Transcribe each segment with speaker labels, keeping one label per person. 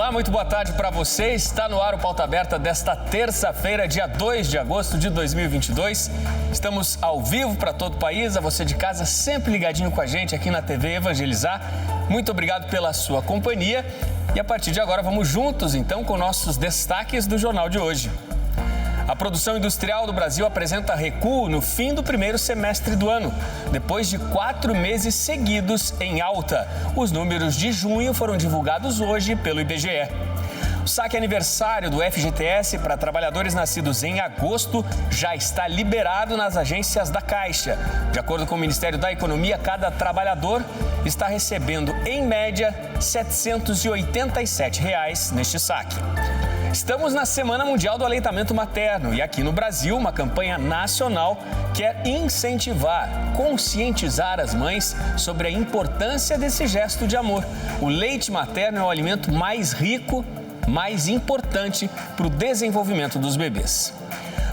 Speaker 1: Olá, muito boa tarde para você. Está no ar o Pauta Aberta desta terça-feira, dia 2 de agosto de 2022. Estamos ao vivo para todo o país, a você de casa sempre ligadinho com a gente aqui na TV Evangelizar. Muito obrigado pela sua companhia e a partir de agora vamos juntos então com nossos destaques do jornal de hoje. A produção industrial do Brasil apresenta recuo no fim do primeiro semestre do ano, depois de 4 meses seguidos em alta. Os números de junho foram divulgados hoje pelo IBGE. O saque aniversário do FGTS para trabalhadores nascidos em agosto já está liberado nas agências da Caixa. De acordo com o Ministério da Economia, cada trabalhador está recebendo, em média, R$ 787 neste saque. Estamos na Semana Mundial do Aleitamento Materno e aqui no Brasil uma campanha nacional quer incentivar, conscientizar as mães sobre a importância desse gesto de amor. O leite materno é o alimento mais rico, mais importante para o desenvolvimento dos bebês.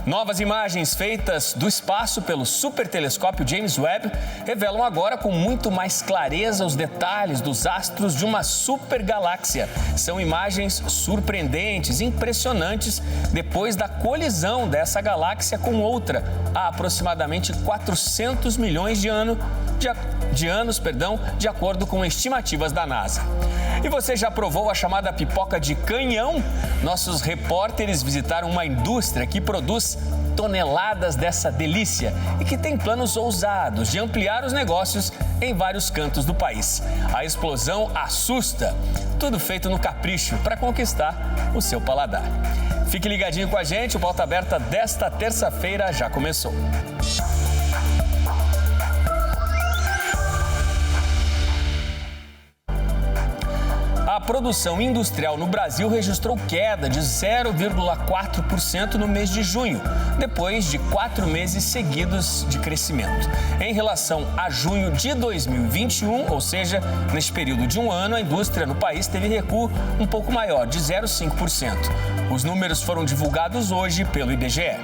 Speaker 1: Novas imagens feitas do espaço pelo supertelescópio James Webb revelam agora com muito mais clareza os detalhes dos astros de uma supergaláxia. São imagens surpreendentes, impressionantes, depois da colisão dessa galáxia com outra, há aproximadamente 400 milhões de anos, de acordo com estimativas da NASA. E você já provou a chamada pipoca de canhão? Nossos repórteres visitaram uma indústria que produz toneladas dessa delícia e que tem planos ousados de ampliar os negócios em vários cantos do país. A explosão assusta. Tudo feito no capricho para conquistar o seu paladar. Fique ligadinho com a gente, o Pauta Aberta desta terça-feira já começou. A produção industrial no Brasil registrou queda de 0,4% no mês de junho, depois de 4 meses seguidos de crescimento. Em relação a junho de 2021, ou seja, neste período de um ano, a indústria no país teve recuo um pouco maior, de 0,5%. Os números foram divulgados hoje pelo IBGE.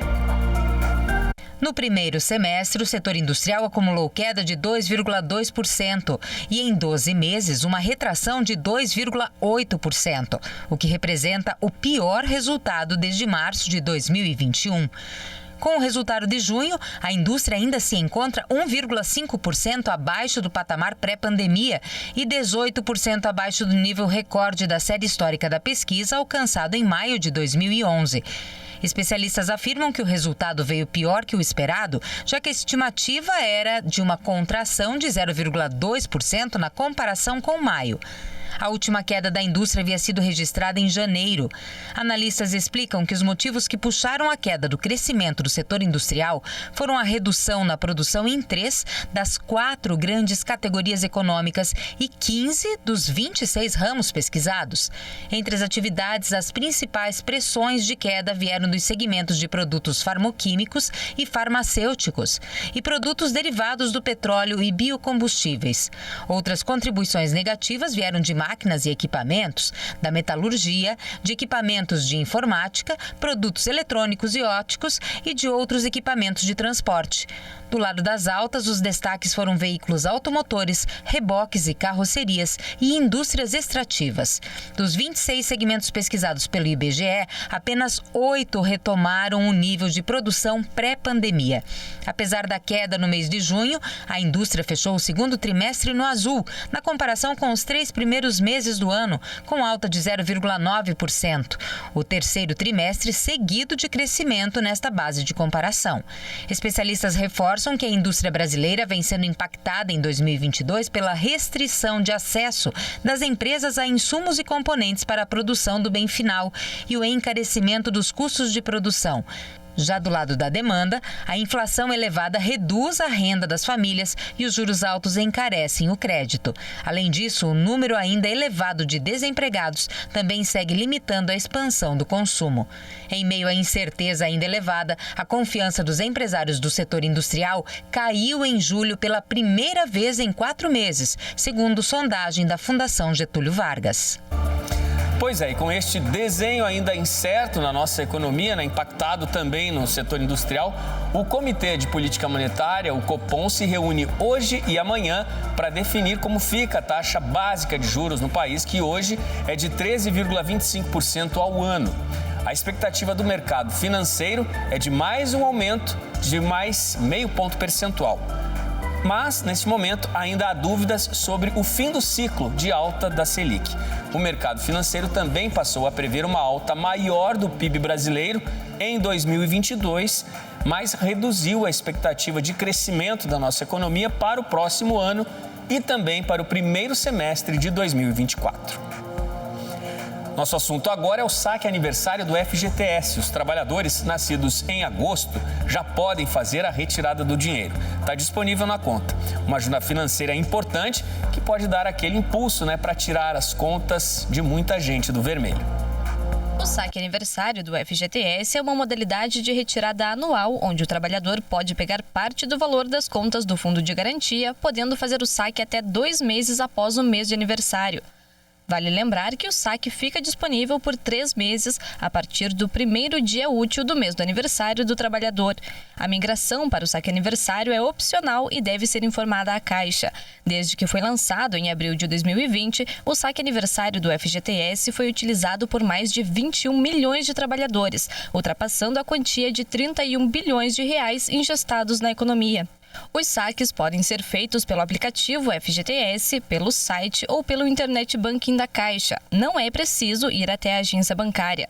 Speaker 2: No primeiro semestre, o setor industrial acumulou queda de 2,2% e, em 12 meses, uma retração de 2,8%, o que representa o pior resultado desde março de 2021. Com o resultado de junho, a indústria ainda se encontra 1,5% abaixo do patamar pré-pandemia e 18% abaixo do nível recorde da série histórica da pesquisa alcançado em maio de 2011. Especialistas afirmam que o resultado veio pior que o esperado, já que a estimativa era de uma contração de 0,2% na comparação com maio. A última queda da indústria havia sido registrada em janeiro. Analistas explicam que os motivos que puxaram a queda do crescimento do setor industrial foram a redução na produção em 3 das 4 grandes categorias econômicas e 15 dos 26 ramos pesquisados. Entre as atividades, as principais pressões de queda vieram dos segmentos de produtos farmoquímicos e farmacêuticos e produtos derivados do petróleo e biocombustíveis. Outras contribuições negativas vieram de máquinas e equipamentos, da metalurgia, de equipamentos de informática, produtos eletrônicos e ópticos e de outros equipamentos de transporte. Do lado das altas, os destaques foram veículos automotores, reboques e carrocerias e indústrias extrativas. Dos 26 segmentos pesquisados pelo IBGE, apenas 8 retomaram o nível de produção pré-pandemia. Apesar da queda no mês de junho, a indústria fechou o segundo trimestre no azul, na comparação com os 3 primeiros meses do ano, com alta de 0,9%. O terceiro trimestre seguido de crescimento nesta base de comparação. Especialistas reforçam que a indústria brasileira vem sendo impactada em 2022 pela restrição de acesso das empresas a insumos e componentes para a produção do bem final e o encarecimento dos custos de produção. Já do lado da demanda, a inflação elevada reduz a renda das famílias e os juros altos encarecem o crédito. Além disso, o número ainda elevado de desempregados também segue limitando a expansão do consumo. Em meio à incerteza ainda elevada, a confiança dos empresários do setor industrial caiu em julho pela primeira vez em 4 meses, segundo sondagem da Fundação Getúlio Vargas.
Speaker 1: Pois é, e com este desenho ainda incerto na nossa economia, né, impactado também no setor industrial, o Comitê de Política Monetária, o Copom, se reúne hoje e amanhã para definir como fica a taxa básica de juros no país, que hoje é de 13,25% ao ano. A expectativa do mercado financeiro é de mais um aumento de mais 0,5 ponto percentual. Mas, nesse momento, ainda há dúvidas sobre o fim do ciclo de alta da Selic. O mercado financeiro também passou a prever uma alta maior do PIB brasileiro em 2022, mas reduziu a expectativa de crescimento da nossa economia para o próximo ano e também para o primeiro semestre de 2024. Nosso assunto agora é o saque aniversário do FGTS. Os trabalhadores nascidos em agosto já podem fazer a retirada do dinheiro. Está disponível na conta. Uma ajuda financeira importante que pode dar aquele impulso, para tirar as contas de muita gente do vermelho.
Speaker 3: O saque aniversário do FGTS é uma modalidade de retirada anual, onde o trabalhador pode pegar parte do valor das contas do Fundo de Garantia, podendo fazer o saque até 2 meses após o mês de aniversário. Vale lembrar que o saque fica disponível por 3 meses a partir do primeiro dia útil do mês do aniversário do trabalhador. A migração para o saque aniversário é opcional e deve ser informada à Caixa. Desde que foi lançado em abril de 2020, o saque aniversário do FGTS foi utilizado por mais de 21 milhões de trabalhadores, ultrapassando a quantia de 31 bilhões de reais ingestados na economia. Os saques podem ser feitos pelo aplicativo FGTS, pelo site ou pelo Internet Banking da Caixa. Não é preciso ir até a agência bancária.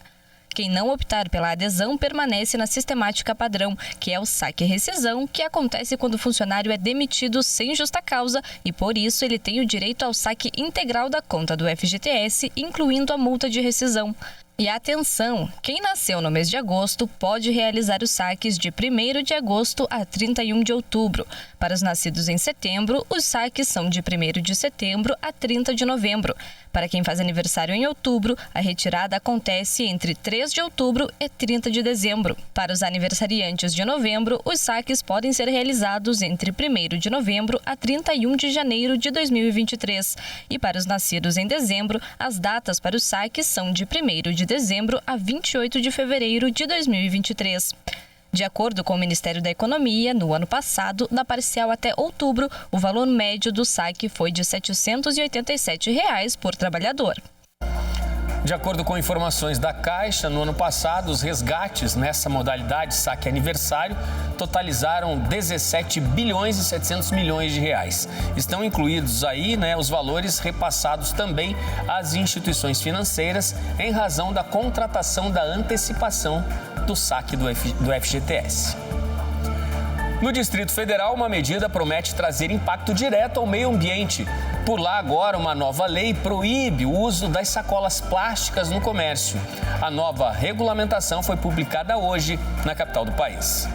Speaker 3: Quem não optar pela adesão permanece na sistemática padrão, que é o saque-rescisão, que acontece quando o funcionário é demitido sem justa causa e, por isso, ele tem o direito ao saque integral da conta do FGTS, incluindo a multa de rescisão. E atenção, quem nasceu no mês de agosto pode realizar os saques de 1º de agosto a 31 de outubro. Para os nascidos em setembro, os saques são de 1º de setembro a 30 de novembro. Para quem faz aniversário em outubro, a retirada acontece entre 3 de outubro e 30 de dezembro. Para os aniversariantes de novembro, os saques podem ser realizados entre 1º de novembro a 31 de janeiro de 2023. E para os nascidos em dezembro, as datas para os saques são de 1º de dezembro a 28 de fevereiro de 2023. De acordo com o Ministério da Economia, no ano passado, na parcial até outubro, o valor médio do saque foi de R$ 787 por trabalhador.
Speaker 1: De acordo com informações da Caixa, no ano passado, os resgates nessa modalidade saque aniversário totalizaram 17 bilhões e 700 milhões de reais. Estão incluídos aí, os valores repassados também às instituições financeiras em razão da contratação da antecipação do saque do FGTS. No Distrito Federal, uma medida promete trazer impacto direto ao meio ambiente. Por lá, agora, uma nova lei proíbe o uso das sacolas plásticas no comércio. A nova regulamentação foi publicada hoje na capital do país.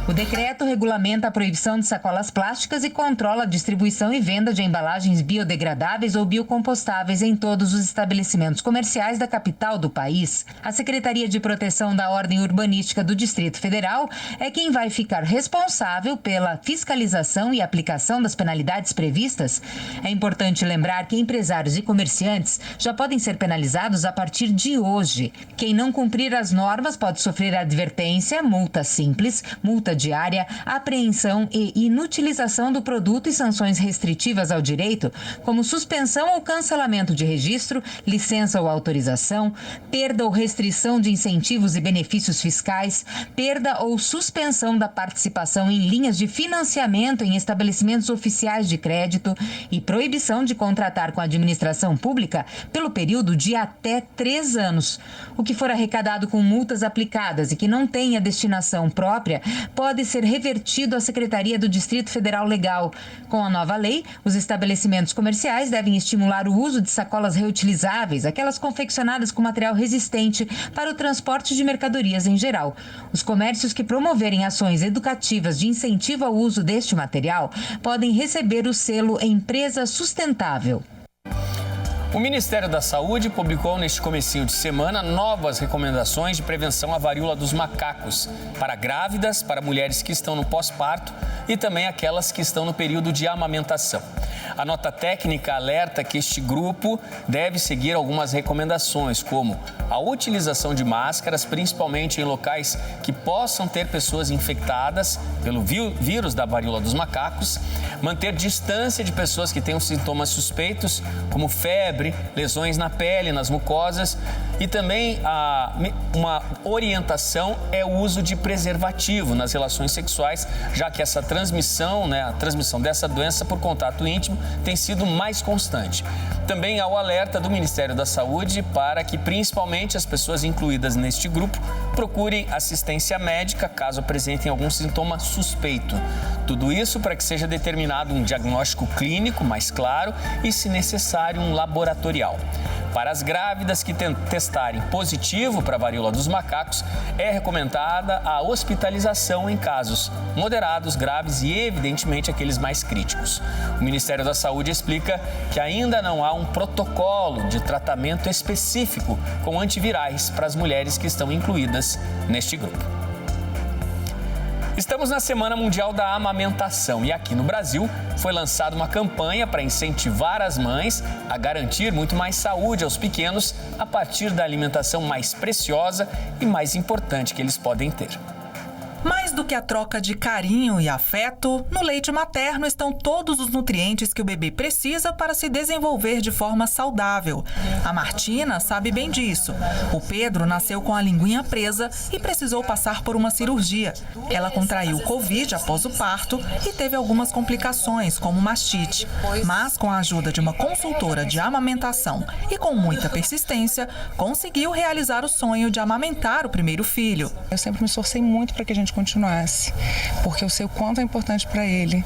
Speaker 2: O decreto regulamenta a proibição de sacolas plásticas e controla a distribuição e venda de embalagens biodegradáveis ou biocompostáveis em todos os estabelecimentos comerciais da capital do país. A Secretaria de Proteção da Ordem Urbanística do Distrito Federal é quem vai ficar responsável pela fiscalização e aplicação das penalidades previstas. É importante lembrar que empresários e comerciantes já podem ser penalizados a partir de hoje. Quem não cumprir as normas pode sofrer advertência, multa simples, multa diária, apreensão e inutilização do produto e sanções restritivas ao direito, como suspensão ou cancelamento de registro, licença ou autorização, perda ou restrição de incentivos e benefícios fiscais, perda ou suspensão da participação em linhas de financiamento em estabelecimentos oficiais de crédito e proibição de contratar com a administração pública pelo período de até 3 anos. O que for arrecadado com multas aplicadas e que não tenha destinação própria pode ser revertido à Secretaria do Distrito Federal Legal. Com a nova lei, os estabelecimentos comerciais devem estimular o uso de sacolas reutilizáveis, aquelas confeccionadas com material resistente, para o transporte de mercadorias em geral. Os comércios que promoverem ações educativas de incentivo ao uso deste material podem receber o selo Empresa Sustentável.
Speaker 1: O Ministério da Saúde publicou neste comecinho de semana novas recomendações de prevenção à varíola dos macacos para grávidas, para mulheres que estão no pós-parto e também aquelas que estão no período de amamentação. A nota técnica alerta que este grupo deve seguir algumas recomendações, como a utilização de máscaras, principalmente em locais que possam ter pessoas infectadas pelo vírus da varíola dos macacos, manter distância de pessoas que tenham sintomas suspeitos, como febre, lesões na pele, nas mucosas, e também uma orientação é o uso de preservativo nas relações sexuais, já que essa transmissão, a transmissão dessa doença por contato íntimo tem sido mais constante. Também há o alerta do Ministério da Saúde para que, principalmente, as pessoas incluídas neste grupo procurem assistência médica caso apresentem algum sintoma suspeito. Tudo isso para que seja determinado um diagnóstico clínico mais claro e, se necessário, um laboratorial. Para as grávidas que testarem positivo para a varíola dos macacos, é recomendada a hospitalização em casos moderados, graves e, evidentemente, aqueles mais críticos. O Ministério da Saúde explica que ainda não há um protocolo de tratamento específico com antivirais para as mulheres que estão incluídas neste grupo. Estamos na Semana Mundial da Amamentação e aqui no Brasil foi lançada uma campanha para incentivar as mães a garantir muito mais saúde aos pequenos a partir da alimentação mais preciosa e mais importante que eles podem ter.
Speaker 4: Mais do que a troca de carinho e afeto, no leite materno estão todos os nutrientes que o bebê precisa para se desenvolver de forma saudável. A Martina sabe bem disso. O Pedro nasceu com a linguinha presa e precisou passar por uma cirurgia. Ela contraiu Covid após o parto e teve algumas complicações, como mastite. Mas, com a ajuda de uma consultora de amamentação e com muita persistência, conseguiu realizar o sonho de amamentar o primeiro filho.
Speaker 5: Eu sempre me esforcei muito para que a gente continuasse, porque eu sei o quanto é importante para ele.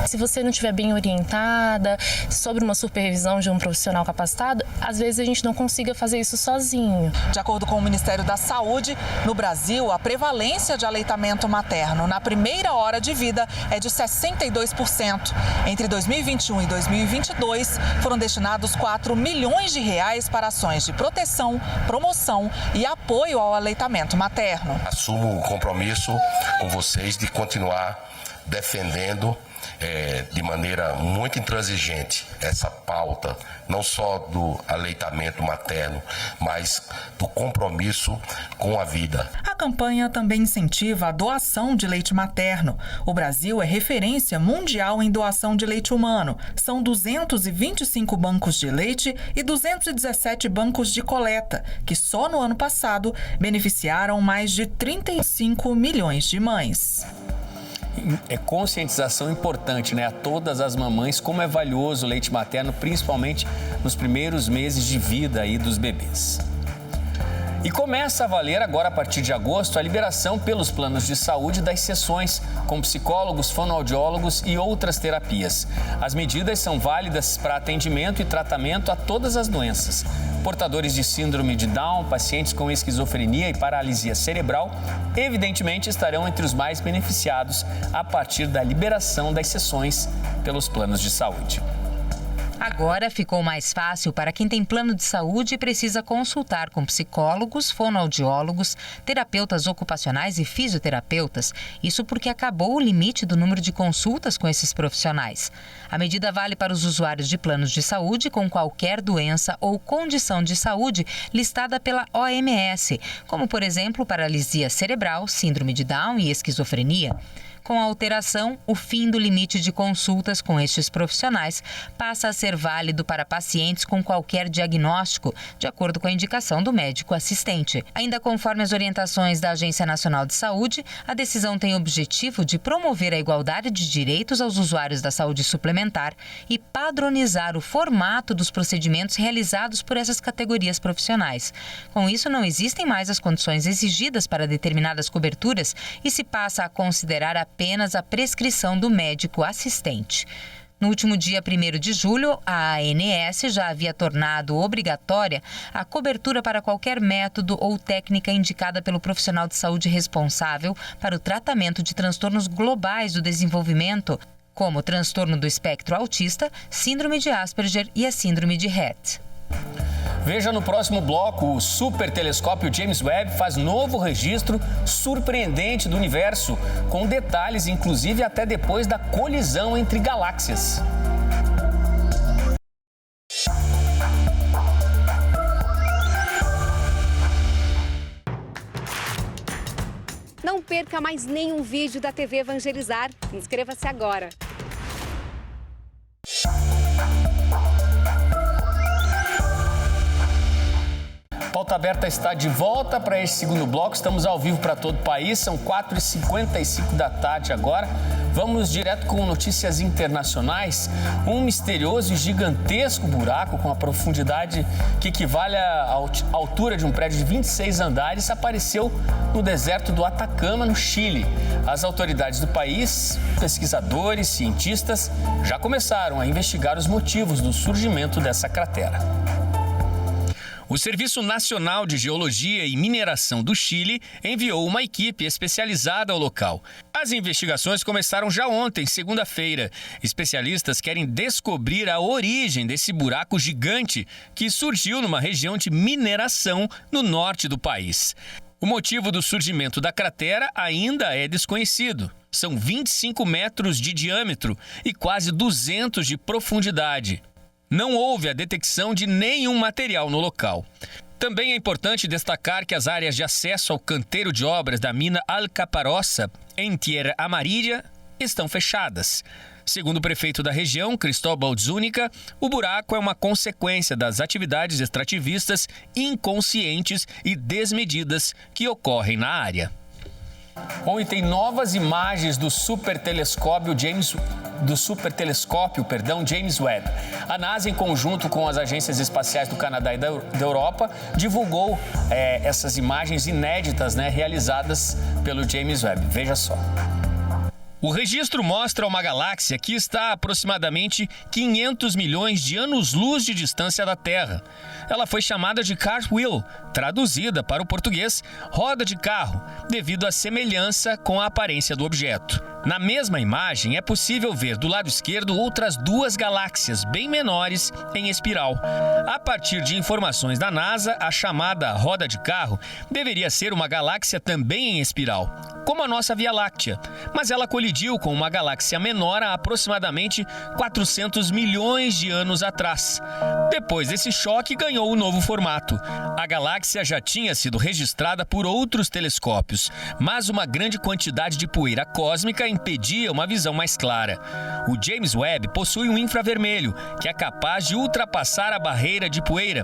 Speaker 5: Se você não estiver bem orientada, sobre uma supervisão de um profissional capacitado, às vezes a gente não consiga fazer isso sozinho.
Speaker 4: De acordo com o Ministério da Saúde, no Brasil, a prevalência de aleitamento materno na primeira hora de vida é de 62%. Entre 2021 e 2022, foram destinados R$4 milhões para ações de proteção, promoção e apoio ao aleitamento materno.
Speaker 6: Assumo o compromisso com vocês de continuar defendendo de maneira muito intransigente essa pauta, não só do aleitamento materno, mas do compromisso com a vida.
Speaker 4: A campanha também incentiva a doação de leite materno. O Brasil é referência mundial em doação de leite humano. São 225 bancos de leite e 217 bancos de coleta, que só no ano passado beneficiaram mais de 35 milhões de mães.
Speaker 1: É conscientização importante, a todas as mamães, como é valioso o leite materno, principalmente nos primeiros meses de vida aí dos bebês. E começa a valer agora, a partir de agosto, a liberação pelos planos de saúde das sessões com psicólogos, fonoaudiólogos e outras terapias. As medidas são válidas para atendimento e tratamento a todas as doenças. Portadores de síndrome de Down, pacientes com esquizofrenia e paralisia cerebral, evidentemente estarão entre os mais beneficiados a partir da liberação das sessões pelos planos de saúde.
Speaker 2: Agora ficou mais fácil para quem tem plano de saúde e precisa consultar com psicólogos, fonoaudiólogos, terapeutas ocupacionais e fisioterapeutas. Isso porque acabou o limite do número de consultas com esses profissionais. A medida vale para os usuários de planos de saúde com qualquer doença ou condição de saúde listada pela OMS, como, por exemplo, paralisia cerebral, síndrome de Down e esquizofrenia. Com a alteração, o fim do limite de consultas com estes profissionais passa a ser válido para pacientes com qualquer diagnóstico, de acordo com a indicação do médico assistente. Ainda conforme as orientações da Agência Nacional de Saúde, a decisão tem o objetivo de promover a igualdade de direitos aos usuários da saúde suplementar e padronizar o formato dos procedimentos realizados por essas categorias profissionais. Com isso, não existem mais as condições exigidas para determinadas coberturas e se passa a considerar apenas a prescrição do médico assistente. No último dia 1º de julho, a ANS já havia tornado obrigatória a cobertura para qualquer método ou técnica indicada pelo profissional de saúde responsável para o tratamento de transtornos globais do desenvolvimento, como o transtorno do espectro autista, síndrome de Asperger e a síndrome de Rett.
Speaker 1: Veja no próximo bloco, o supertelescópio James Webb faz novo registro surpreendente do universo, com detalhes, inclusive até depois da colisão entre galáxias.
Speaker 7: perca mais nenhum vídeo da TV Evangelizar. Inscreva-se agora.
Speaker 1: Pauta Aberta está de volta para esse segundo bloco. Estamos ao vivo para todo o país. São 4h55 da tarde agora. Vamos direto com notícias internacionais. Um misterioso e gigantesco buraco com a profundidade que equivale à altura de um prédio de 26 andares apareceu no deserto do Atacama, no Chile. As autoridades do país, pesquisadores, cientistas, já começaram a investigar os motivos do surgimento dessa cratera. O Serviço Nacional de Geologia e Mineração do Chile enviou uma equipe especializada ao local. As investigações começaram já ontem, segunda-feira. Especialistas querem descobrir a origem desse buraco gigante que surgiu numa região de mineração no norte do país. O motivo do surgimento da cratera ainda é desconhecido. São 25 metros de diâmetro e quase 200 de profundidade. Não houve a detecção de nenhum material no local. Também é importante destacar que as áreas de acesso ao canteiro de obras da mina Alcaparroça, em Tierra Amarilla, estão fechadas. Segundo o prefeito da região, Cristóbal Zúñiga, o buraco é uma consequência das atividades extrativistas inconscientes e desmedidas que ocorrem na área. Ontem tem novas imagens do supertelescópio James Webb. A NASA, em conjunto com as agências espaciais do Canadá e da Europa, divulgou essas imagens inéditas, realizadas pelo James Webb. Veja só. O registro mostra uma galáxia que está a aproximadamente 500 milhões de anos-luz de distância da Terra. Ela foi chamada de Cartwheel, traduzida para o português, roda de carro, devido à semelhança com a aparência do objeto. Na mesma imagem, é possível ver do lado esquerdo outras duas galáxias bem menores em espiral. A partir de informações da NASA, a chamada roda de carro deveria ser uma galáxia também em espiral, como a nossa Via Láctea, mas ela colidiu com uma galáxia menor há aproximadamente 400 milhões de anos atrás. Depois desse choque, ganhou um novo formato. A galáxia já tinha sido registrada por outros telescópios, mas uma grande quantidade de poeira cósmica impedia uma visão mais clara. O James Webb possui um infravermelho, que é capaz de ultrapassar a barreira de poeira,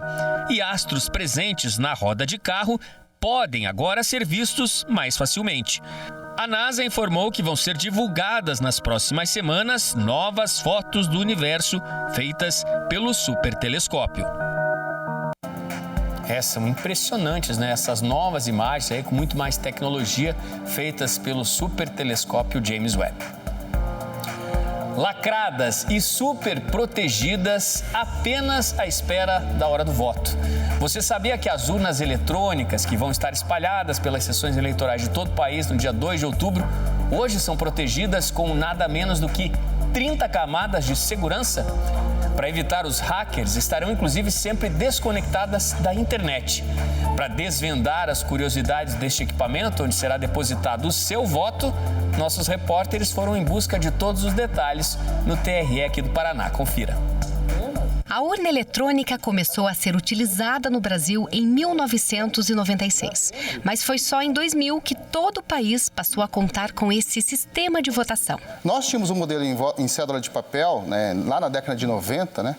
Speaker 1: e astros presentes na roda de carro podem agora ser vistos mais facilmente. A NASA informou que vão ser divulgadas nas próximas semanas novas fotos do universo feitas pelo supertelescópio. São impressionantes, essas novas imagens aí, com muito mais tecnologia, feitas pelo supertelescópio James Webb. Lacradas e super protegidas apenas à espera da hora do voto. Você sabia que as urnas eletrônicas que vão estar espalhadas pelas sessões eleitorais de todo o país no dia 2 de outubro, hoje são protegidas com nada menos do que 30 camadas de segurança? Para evitar os hackers, estarão inclusive sempre desconectadas da internet. Para desvendar as curiosidades deste equipamento, onde será depositado o seu voto, nossos repórteres foram em busca de todos os detalhes no TRE aqui do Paraná. Confira.
Speaker 8: A urna eletrônica começou a ser utilizada no Brasil em 1996, mas foi só em 2000 que todo o país passou a contar com esse sistema de votação.
Speaker 9: Nós tínhamos um modelo em cédula de papel, lá na década de 90,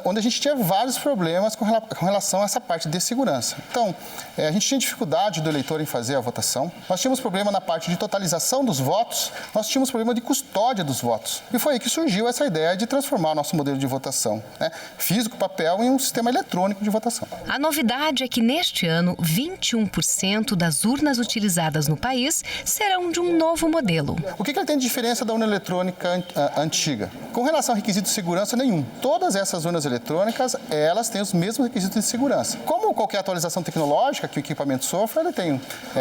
Speaker 9: onde a gente tinha vários problemas com relação a essa parte de segurança. Então, a gente tinha dificuldade do eleitor em fazer a votação, nós tínhamos problema na parte de totalização dos votos, nós tínhamos problema de custódia dos votos. E foi aí que surgiu essa ideia de transformar o nosso modelo de votação, físico, papel, em um sistema eletrônico de votação.
Speaker 8: A novidade é que neste ano, 21% das urnas utilizadas no país serão de um novo modelo.
Speaker 9: O que ele tem de diferença da urna eletrônica antiga? Com relação ao requisito de segurança, nenhum. Todas essas urnas eletrônicas, elas têm os mesmos requisitos de segurança. Como qualquer atualização tecnológica que o equipamento sofre, ele tem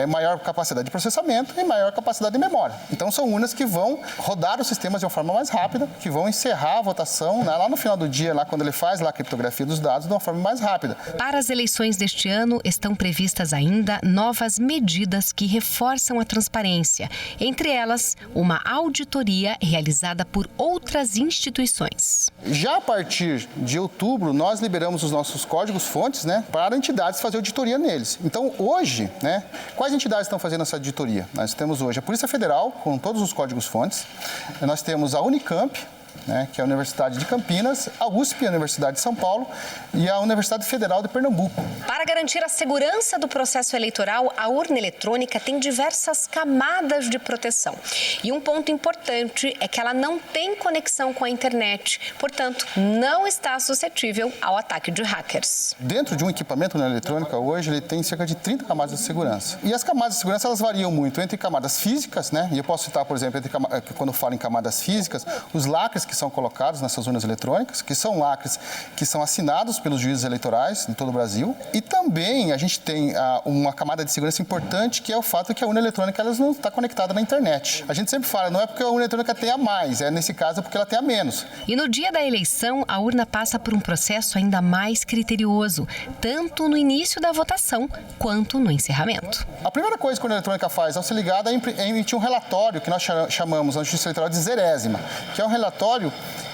Speaker 9: maior capacidade de processamento e maior capacidade de memória. Então, são urnas que vão rodar os sistemas de uma forma mais rápida, que vão encerrar a votação lá no final do dia, lá quando ele faz a criptografia dos dados, de uma forma mais rápida.
Speaker 8: Para as eleições deste ano, estão previstas ainda novas medidas que reforçam a transparência. Entre elas, uma auditoria realizada por outras instituições.
Speaker 9: Já a partir de outubro, nós liberamos os nossos códigos-fontes, né, para entidades fazer auditoria neles. Então, hoje, né, quais entidades estão fazendo essa auditoria? Nós temos hoje a Polícia Federal, com todos os códigos-fontes. Nós temos a Unicamp, né, que é a Universidade de Campinas, a USP, a Universidade de São Paulo, e a Universidade Federal de Pernambuco.
Speaker 8: Para garantir a segurança do processo eleitoral, a urna eletrônica tem diversas camadas de proteção. E um ponto importante é que ela não tem conexão com a internet, portanto, não está suscetível ao ataque de hackers.
Speaker 9: Dentro de um equipamento na eletrônica, hoje, ele tem cerca de 30 camadas de segurança. E as camadas de segurança, elas variam muito entre camadas físicas, né, e eu posso citar, por exemplo, quando eu falo em camadas físicas, os lacres que são colocados nessas urnas eletrônicas, que são lacres que são assinados pelos juízes eleitorais em todo o Brasil. E também a gente tem uma camada de segurança importante, que é o fato de que a urna eletrônica ela não está conectada na internet. A gente sempre fala, não é porque a urna eletrônica tem a mais, nesse caso é porque ela tem a menos.
Speaker 8: E no dia da eleição, a urna passa por um processo ainda mais criterioso, tanto no início da votação quanto no encerramento.
Speaker 9: A primeira coisa que a urna eletrônica faz ao ser ligada é emitir um relatório que nós chamamos na Justiça Eleitoral de zerésima, que é um relatório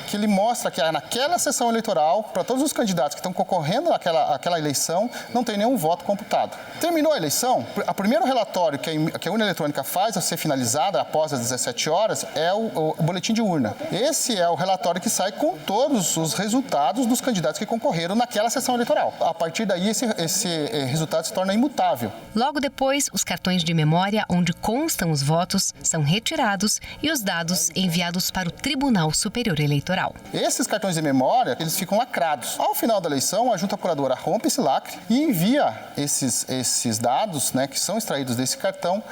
Speaker 9: que ele mostra que naquela sessão eleitoral, para todos os candidatos que estão concorrendo àquela eleição, não tem nenhum voto computado. Terminou a eleição, o primeiro relatório que a urna eletrônica faz ao ser finalizada, após as 17 horas, é o boletim de urna. Esse é o relatório que sai com todos os resultados dos candidatos que concorreram naquela sessão eleitoral. A partir daí, esse resultado se torna imutável.
Speaker 8: Logo depois, os cartões de memória onde constam os votos são retirados e os dados enviados para o Tribunal Superior Eleitoral.
Speaker 9: Esses cartões de memória, eles ficam lacrados. Ao final da eleição, a junta apuradora rompe esse lacre e envia esses dados, né, que são extraídos desse cartão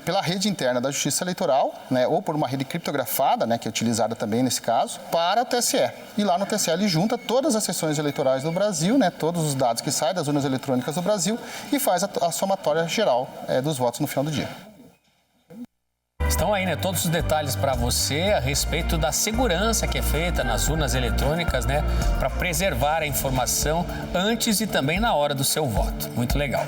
Speaker 9: pela rede interna da Justiça Eleitoral, né, ou por uma rede criptografada, né, que é utilizada também nesse caso, para o TSE. E lá no TSE ele junta todas as sessões eleitorais do Brasil, né, todos os dados que saem das urnas eletrônicas do Brasil e faz a somatória geral dos votos no final do dia.
Speaker 1: Estão aí, né, todos os detalhes para você a respeito da segurança que é feita nas urnas eletrônicas, né, para preservar a informação antes e também na hora do seu voto. Muito legal.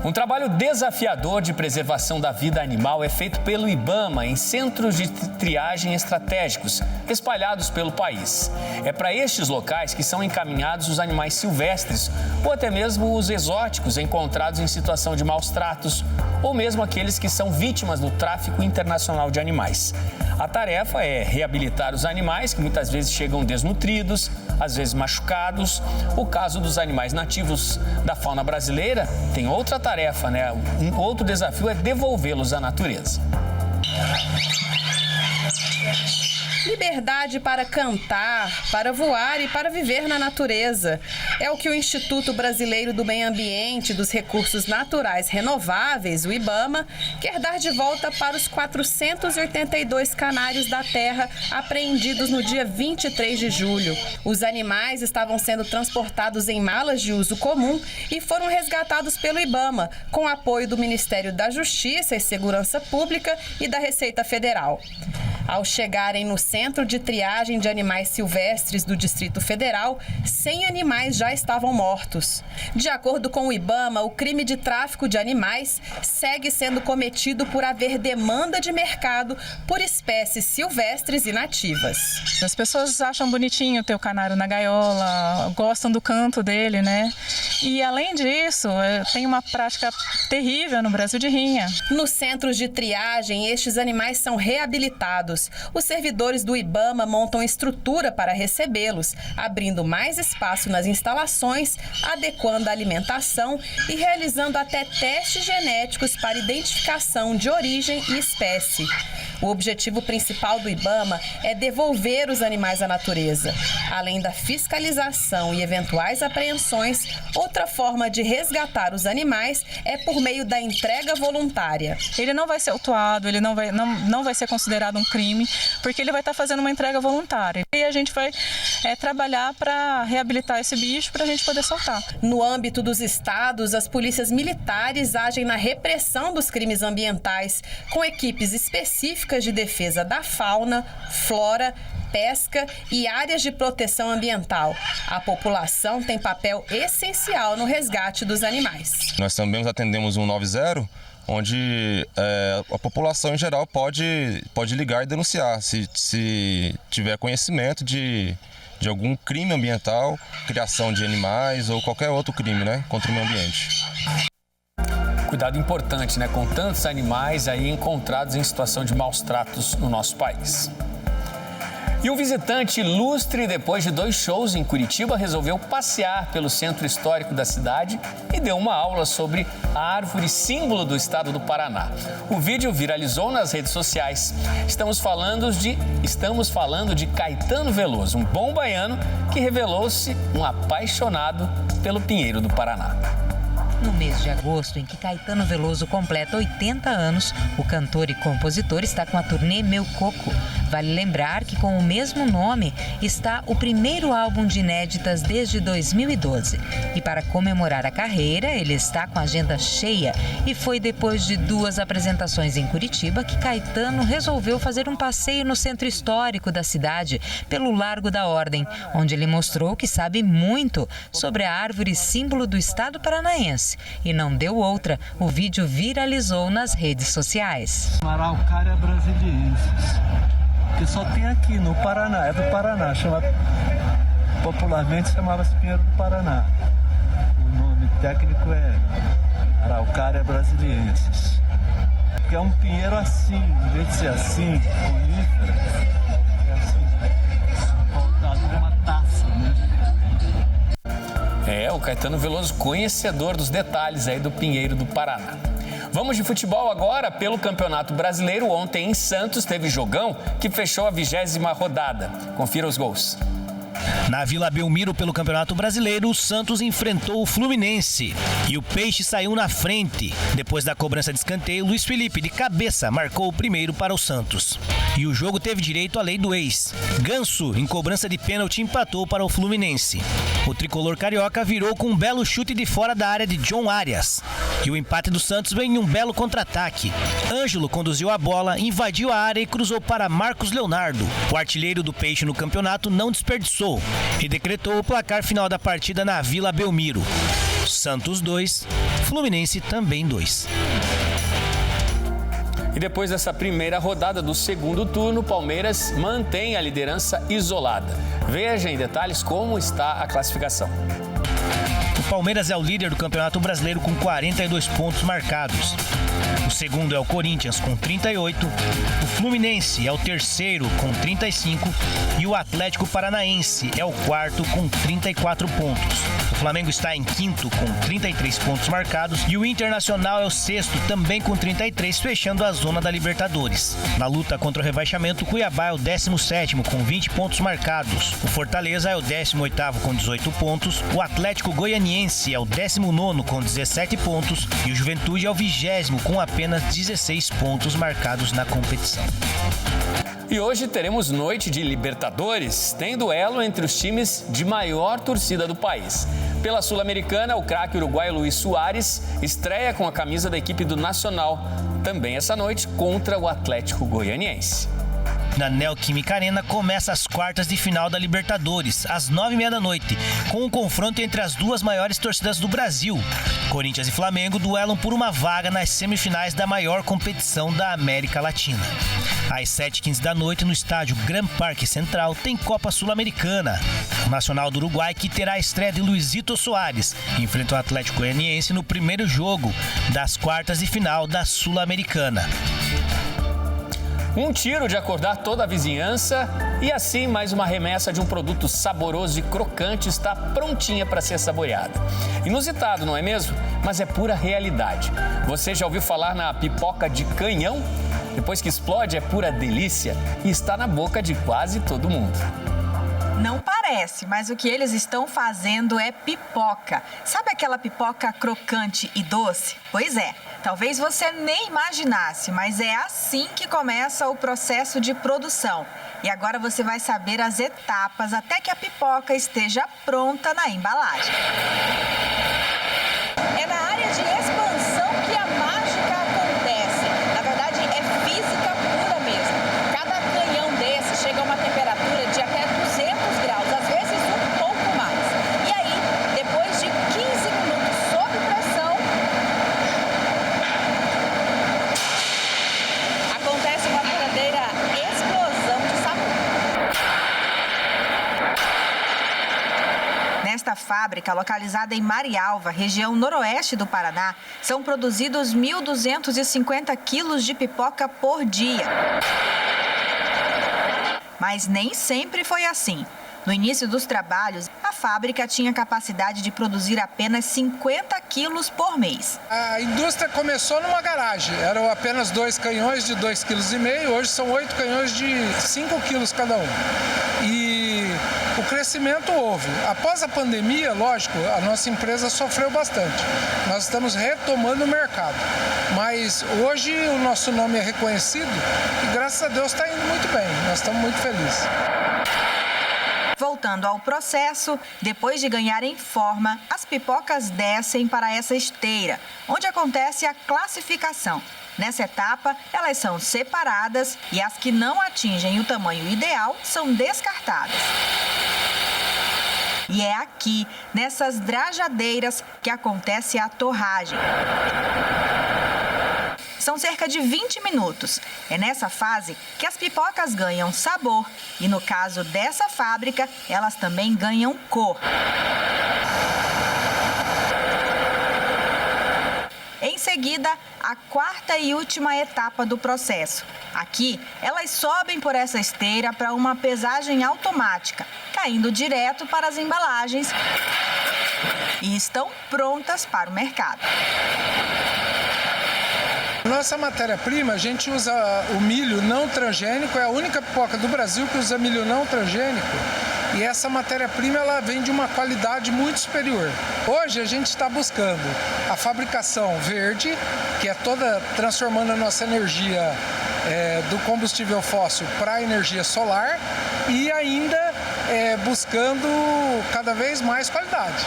Speaker 1: Um trabalho desafiador de preservação da vida animal é feito pelo IBAMA em centros de triagem estratégicos espalhados pelo país. É para estes locais que são encaminhados os animais silvestres ou até mesmo os exóticos encontrados em situação de maus tratos ou mesmo aqueles que são vítimas do tráfico internacional de animais. A tarefa é reabilitar os animais que muitas vezes chegam desnutridos, às vezes machucados. O caso dos animais nativos da fauna brasileira tem outra tarefa, né? Um outro desafio é devolvê-los à natureza.
Speaker 10: Liberdade para cantar, para voar e para viver na natureza. É o que o Instituto Brasileiro do Meio Ambiente e dos Recursos Naturais Renováveis, o IBAMA, quer dar de volta para os 482 canários da terra apreendidos no dia 23 de julho. Os animais estavam sendo transportados em malas de uso comum e foram resgatados pelo IBAMA, com apoio do Ministério da Justiça e Segurança Pública e da Receita Federal. Ao chegarem no Centro de Triagem de Animais Silvestres do Distrito Federal, 100 animais já estavam mortos. De acordo com o IBAMA, o crime de tráfico de animais segue sendo cometido por haver demanda de mercado por espécies silvestres e nativas.
Speaker 11: As pessoas acham bonitinho ter o canário na gaiola, gostam do canto dele, né? E além disso, tem uma prática terrível no Brasil de rinha.
Speaker 10: Nos centros de triagem, estes animais são reabilitados. Os servidores do IBAMA montam estrutura para recebê-los, abrindo mais espaço nas instalações, adequando a alimentação e realizando até testes genéticos para identificação de origem e espécie. O objetivo principal do IBAMA é devolver os animais à natureza. Além da fiscalização e eventuais apreensões, outra forma de resgatar os animais é por meio da entrega voluntária.
Speaker 11: Ele não vai ser autuado, ele não vai ser considerado um crime, porque ele vai estar fazendo uma entrega voluntária. E a gente vai trabalhar para reabilitar esse bicho para a gente poder soltar.
Speaker 10: No âmbito dos estados, as polícias militares agem na repressão dos crimes ambientais, com equipes específicas de defesa da fauna, flora, pesca e áreas de proteção ambiental. A população tem papel essencial no resgate dos animais.
Speaker 12: Nós também atendemos 190, onde a população em geral pode ligar e denunciar se tiver conhecimento de algum crime ambiental, criação de animais ou qualquer outro crime, né, contra o meio ambiente.
Speaker 1: Cuidado importante, né, com tantos animais aí encontrados em situação de maus tratos no nosso país. E um visitante ilustre, depois de 2 shows em Curitiba, resolveu passear pelo centro histórico da cidade e deu uma aula sobre a árvore símbolo do estado do Paraná. O vídeo viralizou nas redes sociais. Estamos falando de Caetano Veloso, um bom baiano que revelou-se um apaixonado pelo Pinheiro do Paraná.
Speaker 2: No mês de agosto, em que Caetano Veloso completa 80 anos, o cantor e compositor está com a turnê Meu Coco. Vale lembrar que com o mesmo nome está o primeiro álbum de inéditas desde 2012. E para comemorar a carreira, ele está com a agenda cheia. E foi depois de 2 apresentações em Curitiba que Caetano resolveu fazer um passeio no centro histórico da cidade, pelo Largo da Ordem, onde ele mostrou que sabe muito sobre a árvore símbolo do estado paranaense. E não deu outra, o vídeo viralizou nas redes sociais.
Speaker 13: Araucária brasiliensis, que só tem aqui no Paraná, é do Paraná, popularmente chamava-se Pinheiro do Paraná. O nome técnico é Araucária brasiliensis, que é um pinheiro assim, em vez de ser assim, conífera, é assim, voltado numa taça, né?
Speaker 1: O Caetano Veloso, conhecedor dos detalhes aí do Pinheiro do Paraná. Vamos de futebol agora pelo Campeonato Brasileiro. Ontem em Santos teve jogão que fechou a 20ª rodada. Confira os gols.
Speaker 14: Na Vila Belmiro, pelo Campeonato Brasileiro, o Santos enfrentou o Fluminense e o Peixe saiu na frente. Depois da cobrança de escanteio, Luiz Felipe, de cabeça, marcou o primeiro para o Santos. E o jogo teve direito à lei do ex. Ganso, em cobrança de pênalti, empatou para o Fluminense. O tricolor carioca virou com um belo chute de fora da área de John Arias. E o empate do Santos veio em um belo contra-ataque. Ângelo conduziu a bola, invadiu a área e cruzou para Marcos Leonardo. O artilheiro do Peixe no campeonato não desperdiçou e decretou o placar final da partida na Vila Belmiro. Santos 2, Fluminense também 2.
Speaker 1: E depois dessa primeira rodada do segundo turno, o Palmeiras mantém a liderança isolada. Veja em detalhes como está a classificação.
Speaker 14: O Palmeiras é o líder do Campeonato Brasileiro com 42 pontos marcados. O segundo é o Corinthians com 38, o Fluminense é o terceiro com 35 e o Atlético Paranaense é o quarto com 34 pontos. O Flamengo está em quinto com 33 pontos marcados e o Internacional é o sexto também com 33, fechando a zona da Libertadores. Na luta contra o rebaixamento, o Cuiabá é o 17º com 20 pontos marcados. O Fortaleza é o 18º com 18 pontos, o Atlético Goianiense é o 19º com 17 pontos e o Juventude é o 20º com apenas 16 pontos marcados na competição.
Speaker 1: E hoje teremos noite de Libertadores. Tem duelo entre os times de maior torcida do país. Pela Sul-Americana, o craque uruguaio Luis Suárez estreia com a camisa da equipe do Nacional, também essa noite contra o Atlético Goianiense.
Speaker 14: Na Neoquímica Arena começa as quartas de final da Libertadores, às 9h30 da noite, com um confronto entre as duas maiores torcidas do Brasil. Corinthians e Flamengo duelam por uma vaga nas semifinais da maior competição da América Latina. Às 7h15 da noite, no estádio Gran Parque Central, tem Copa Sul-Americana. O Nacional do Uruguai, que terá a estreia de Luizito Soares, enfrenta o Atlético Goianiense no primeiro jogo das quartas de final da Sul-Americana.
Speaker 1: Um tiro de acordar toda a vizinhança e assim mais uma remessa de um produto saboroso e crocante está prontinha para ser saboreada. Inusitado, não é mesmo? Mas é pura realidade. Você já ouviu falar na pipoca de canhão? Depois que explode é pura delícia e está na boca de quase todo mundo.
Speaker 15: Não parece, mas o que eles estão fazendo é pipoca. Sabe aquela pipoca crocante e doce? Pois é, talvez você nem imaginasse, mas é assim que começa o processo de produção. E agora você vai saber as etapas até que a pipoca esteja pronta na embalagem. É na área de expansão que a mágica acontece. Na verdade, é física pura mesmo. Cada canhão desse chega a uma temperatura fábrica, localizada em Marialva, região noroeste do Paraná, são produzidos 1.250 quilos de pipoca por dia. Mas nem sempre foi assim. No início dos trabalhos, a fábrica tinha capacidade de produzir apenas 50 quilos por mês.
Speaker 16: A indústria começou numa garagem. Eram apenas 2 canhões de 2,5 kg. Hoje são 8 canhões de 5 quilos cada um. E o crescimento houve. Após a pandemia, lógico, a nossa empresa sofreu bastante. Nós estamos retomando o mercado. Mas hoje o nosso nome é reconhecido e, graças a Deus, está indo muito bem. Nós estamos muito felizes.
Speaker 15: Voltando ao processo, depois de ganharem forma, as pipocas descem para essa esteira, onde acontece a classificação. Nessa etapa, elas são separadas e as que não atingem o tamanho ideal são descartadas. E é aqui, nessas drajadeiras, que acontece a torragem. São cerca de 20 minutos. É nessa fase que as pipocas ganham sabor e, no caso dessa fábrica, elas também ganham cor. Em seguida, a quarta e última etapa do processo. Aqui, elas sobem por essa esteira para uma pesagem automática, caindo direto para as embalagens e estão prontas para o mercado.
Speaker 16: Nossa matéria-prima, a gente usa o milho não transgênico, é a única pipoca do Brasil que usa milho não transgênico. E essa matéria-prima ela vem de uma qualidade muito superior. Hoje a gente está buscando a fabricação verde, que é toda transformando a nossa energia do combustível fóssil para a energia solar e ainda buscando cada vez mais qualidade.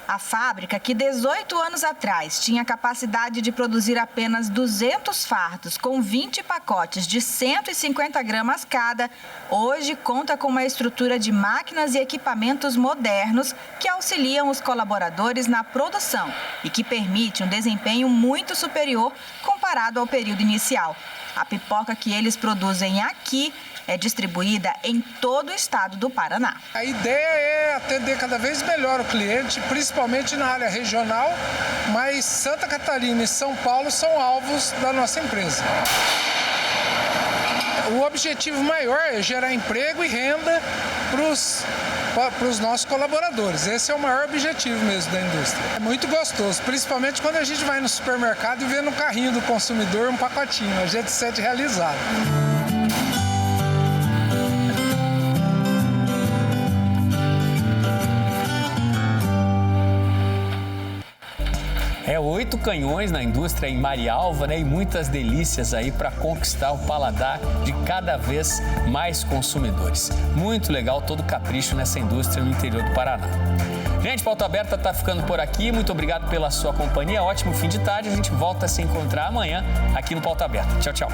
Speaker 15: A fábrica, que 18 anos atrás tinha capacidade de produzir apenas 200 fardos com 20 pacotes de 150 gramas cada, hoje conta com uma estrutura de máquinas e equipamentos modernos que auxiliam os colaboradores na produção e que permite um desempenho muito superior comparado ao período inicial. A pipoca que eles produzem aqui é distribuída em todo o estado do Paraná.
Speaker 16: A ideia é atender cada vez melhor o cliente, principalmente na área regional, mas Santa Catarina e São Paulo são alvos da nossa empresa. O objetivo maior é gerar emprego e renda para os nossos colaboradores. Esse é o maior objetivo mesmo da indústria. É muito gostoso, principalmente quando a gente vai no supermercado e vê no carrinho do consumidor um pacotinho. A gente se sente realizado.
Speaker 1: É 8 canhões na indústria em Marialva, né? E muitas delícias aí para conquistar o paladar de cada vez mais consumidores. Muito legal todo o capricho nessa indústria no interior do Paraná. Gente, Pauta Aberta está ficando por aqui. Muito obrigado pela sua companhia. Ótimo fim de tarde. A gente volta a se encontrar amanhã aqui no Pauta Aberta. Tchau, tchau.